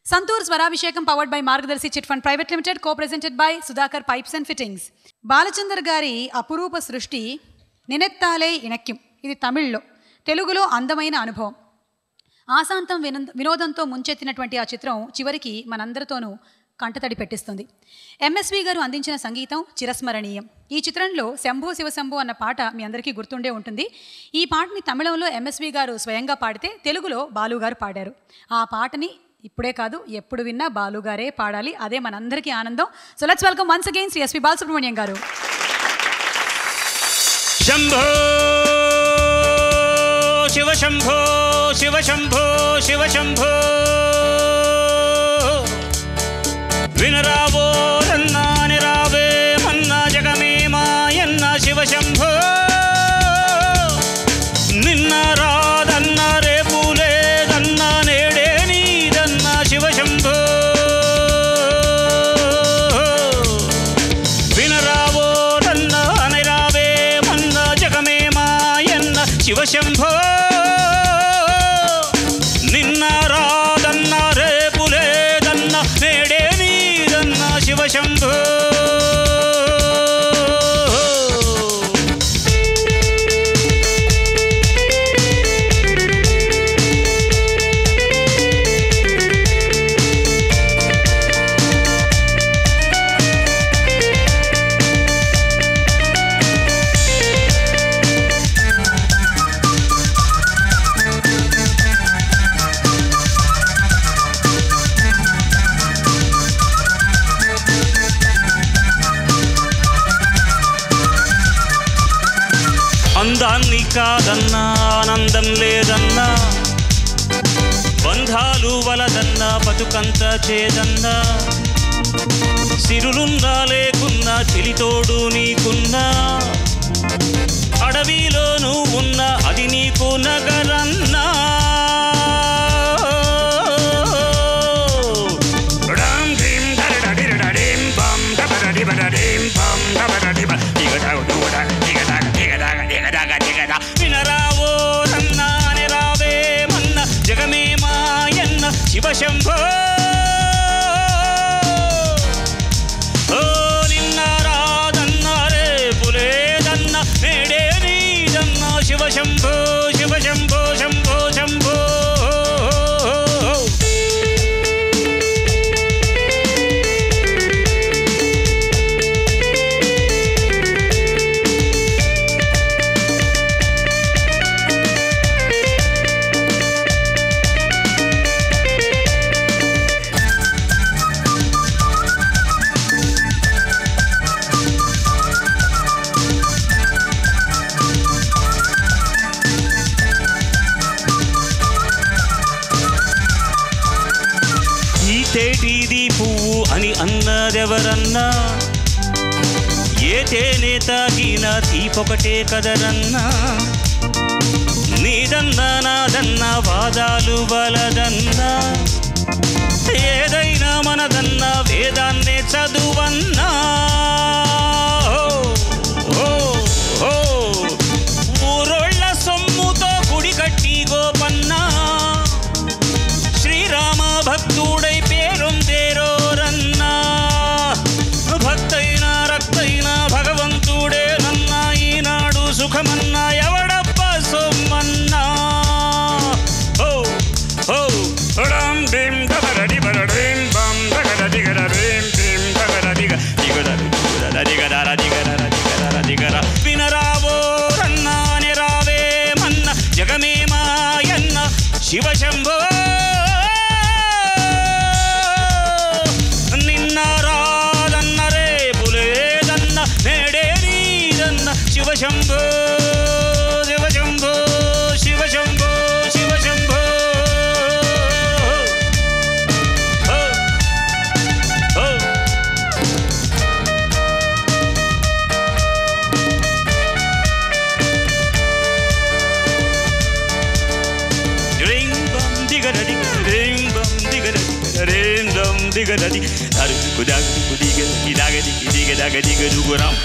సంతూర్ స్వరాభిషేకం powered by Margadarsi chit fund private limited, co-presented by Sudhakar pipes and fittings. Balachander గారి అపురూప సృష్టి నినెత్తాలే ఇణక్యం. ఇది తమిళ్లో. తెలుగులో అందమైన అనుభవం. ఆశాంతం వినోదంతో ముంచెత్తినటువంటి ఆ చిత్రం చివరికి మనందరితోనూ కంటతడి పెట్టిస్తుంది. ఎంఎస్వి గారు అందించిన సంగీతం చిరస్మరణీయం. ఈ చిత్రంలో శంభో శివశంభో అన్న పాట మీ అందరికీ గుర్తుండే ఉంటుంది. ఈ పాటని తమిళంలో ఎంఎస్వి గారు స్వయంగా పాడితే తెలుగులో బాలుగారు పాడారు. ఆ పాటని ఇప్పుడే కాదు ఎప్పుడు విన్నా బాలుగారే పాడాలి. అదే మనందరికీ ఆనందం. So let's welcome once again Shri SP Balasubrahmanyam garu. Shambho Shiva Shambho Shiva Shambho Shiva Shambho వినరావో రన్నా నిరావే మన్నా జగమే మాయన్న శివ శంభో నిన్న రాదన్న రేపు లేదన్న నేడే నీదన్న శివ శంభో వినరావో రన్నా నిరావే మన్నా జగమే మాయన్న శివ శంభో నిన్న రాదన్న రేపు లేదన్న నేడే నీదన్న శివ శంభో అందాన్ని కాదన్నా ఆనందం లేదన్నా బంధాలు వలదన్నా బతుకంత చేదన్నా సిరులున్నా లేకున్నా చెలితోడు నీకున్నా అడవిలోనూ ఉన్న అది నీకు నగరన్నా వినరావో రన్నా నిరావే మన్న జగమే మాయన్న శివ శంభో ఓ నిన్న రాదన్న రేపు లేదన్న నేడే నీదన్న శివ శంభో శివ శంభో శంభో శంభో తేటిది పువ్వు అని అన్నదెవరన్నా ఏ తేనె తాగినా తీపొకటే కదరన్నా నీదన్నా నాదన్నా వాదాలు వలదన్నా ఏదైనా మనదన్నా వేదాన్నే చదువన్నా ఊరోళ్ళ సొమ్ముతో గుడి కట్టి గోపన్నా శ్రీరామ భక్తుడై పేరొందేరోరన్నా భక్తైనా రక్తైనా భగవంతుడే నన్నా ఈనాడు సుఖమన్నా ఎవడప్ప సొమ్మన్నా ఓ ఓ రం బిం దగరడి బరడిం బం దగరడి గరడిం బిం దగరడి దిగరడి దిగరడి దిగరడి దిగర వినరావో రన్నా నిరావే మన్న జగమే మాయన్న శివ శంభో శివ శంభో శివ శంభో శివ శంభో శివ శంభో రింగ్ బం దిగరడి రింగ్ బం దిగరడి రింగ్ బం దిగరడి అరు కుదాగడి కుదిగడి దాగడి దిగదాగడి గదుగురం.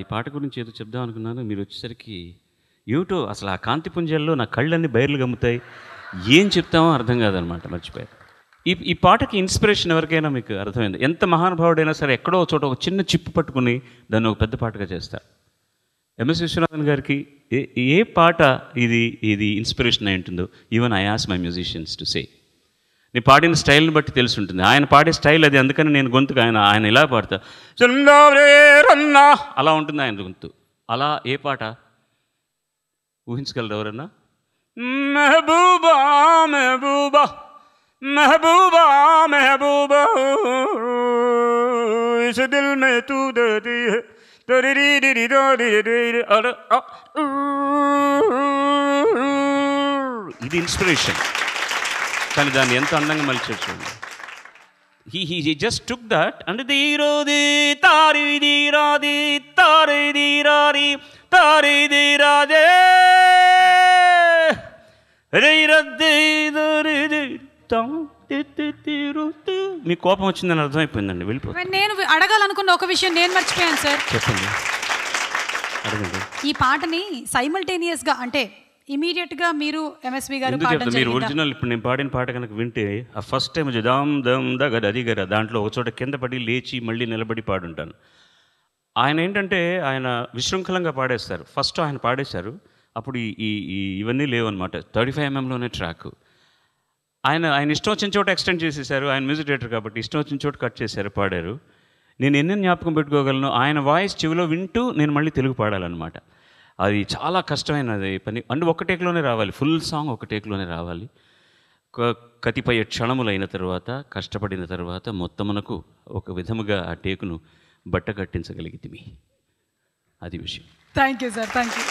ఈ పాట గురించి ఏదో చెప్దాం అనుకున్నాను, మీరు వచ్చేసరికి ఏమిటో అసలు ఆ కాంతి పుంజాల్లో నా కళ్ళన్నీ బయర్లు గమ్ముతాయి, ఏం చెప్తామో అర్థం కాదనమాట, మర్చిపోయారు. ఈ పాటకి ఇన్స్పిరేషన్ ఎవరికైనా మీకు అర్థమైంది? ఎంత మహానుభావుడైనా సరే ఎక్కడో చోట ఒక చిన్న చిప్పు పట్టుకుని దాన్ని ఒక పెద్ద పాటగా చేస్తారు. ఎంఎస్ విశ్వనాథన్ గారికి ఏ పాట ఇది ఇన్స్పిరేషన్ అయి ఉంటుందో, even I ask my musicians to say. నేను పాడిన స్టైల్ని బట్టి తెలిసి ఉంటుంది. ఆయన పాడే స్టైల్ అది, అందుకని నేను గొంతుకు ఆయన ఇలా పాడతా, అలా ఉంటుంది ఆయన గొంతు. అలా ఏ పాట ఊహించగలరు ఎవరన్నా? మెహబూబా మెహబూబా మెహబూబా మెహబూబా ఇస్ దిల్ మే తూ దర్దీ హై ఇది ఇన్స్పిరేషన్. కానీ దాన్ని ఎంత అందంగా మలిచాడు చూడండి. He just took that and దీరోది తారి దీరాది తారి దీరాది తారి దీరాదే మీ కోపం వచ్చిందని అర్థమైపోయిందండి, వెళ్ళిపో. నేను అడగాలనుకున్న ఒక విషయం నేను మర్చిపోయాను సార్. చెప్పండి, అడగండి. ఈ పాటని సైమల్టేనియస్గా అంటే ఇమీడియట్గా మీరు ఎంఎస్వి గారు మీరు ఒరిజినల్ ఇప్పుడు నేను పాడిన పాట కనుక వింటే ఆ ఫస్ట్ టైం దామ్ దమ్ దగ్గర అది గర దాంట్లో ఒక చోట కింద పడి లేచి మళ్ళీ నిలబడి పాడుంటాను. ఆయన ఏంటంటే ఆయన విశృంఖలంగా పాడేస్తారు. ఫస్ట్ ఆయన పాడేశారు, అప్పుడు ఇవన్నీ లేవన్నమాట. 35mm track. ఆయన ఇష్టం వచ్చిన చోట ఎక్స్టెండ్ చేసేసారు. ఆయన మ్యూజిక్ డైరెక్టర్ కాబట్టి ఇష్టం వచ్చిన చోట కట్ చేశారు, పాడారు. నేను ఎన్ని జ్ఞాపకం పెట్టుకోగలను, ఆయన వాయిస్ చెవిలో వింటూ నేను మళ్ళీ తెలుగు పాడాలన్నమాట. అది చాలా కష్టమైనది పని. అంటే ఒక టేక్లోనే రావాలి, ఫుల్ సాంగ్ ఒక టేక్లోనే రావాలి. కతిపయ క్షణములైన తర్వాత, కష్టపడిన తర్వాత మొత్తమునకు ఒక విధముగా ఆ టేకును బట్ట కట్టించగలిగితిమి. అది విషయం. Thank you sir, thank you.